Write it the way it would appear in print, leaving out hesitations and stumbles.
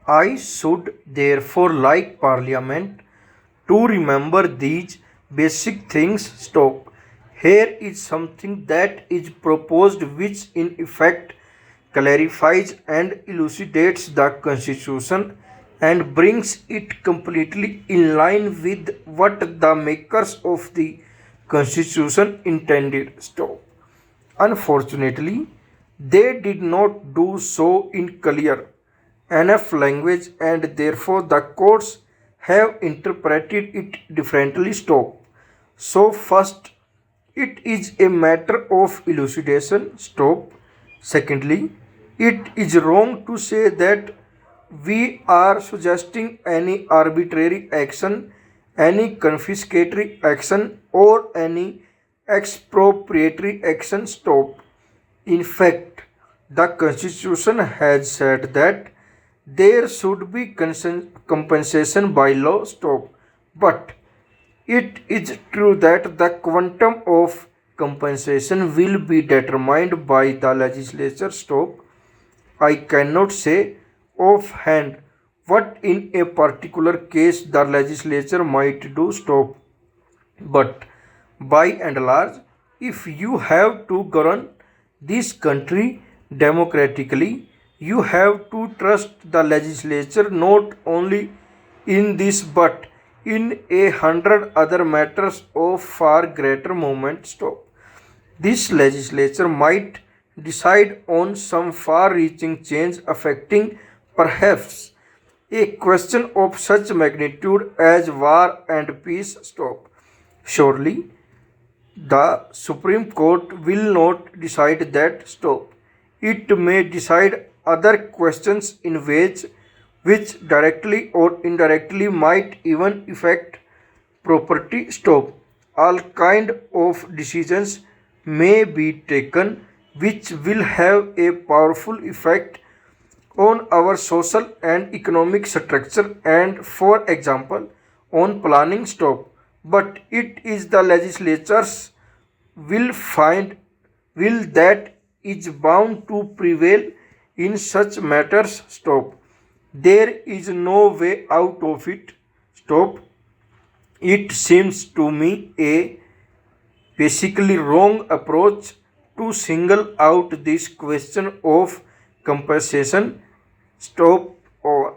I should therefore like Parliament to remember these basic things. Stop. Here is something that is proposed which in effect clarifies and elucidates the Constitution and brings it completely in line with what the makers of the Constitution intended. Stop. Unfortunately, they did not do so in clear enough language and therefore the courts have interpreted it differently. Stop. So, first, it is a matter of elucidation. Stop. Secondly, it is wrong to say that we are suggesting any arbitrary action, any confiscatory action, or any expropriatory action. Stop. In fact, the Constitution has said that there should be compensation by law. Stop. But it is true that the quantum of compensation will be determined by the legislature. Stop. I cannot say offhand what in a particular case the legislature might do. Stop. But by and large, if you have to govern this country democratically, you have to trust the legislature not only in this but in 100 other matters of far greater moment. Stop. This legislature might decide on some far reaching change affecting perhaps a question of such magnitude as war and peace. Stop. Surely the Supreme Court will not decide that. Stop. It may decide other questions in ways which directly or indirectly might even affect property. Stop. All kind of decisions may be taken which will have a powerful effect on our social and economic structure and, for example, on planning. Stop. But it is the legislatures will that is bound to prevail in such matters. Stop. There is no way out of it. Stop. It seems to me a basically wrong approach to single out this question of compensation. Stop. Over.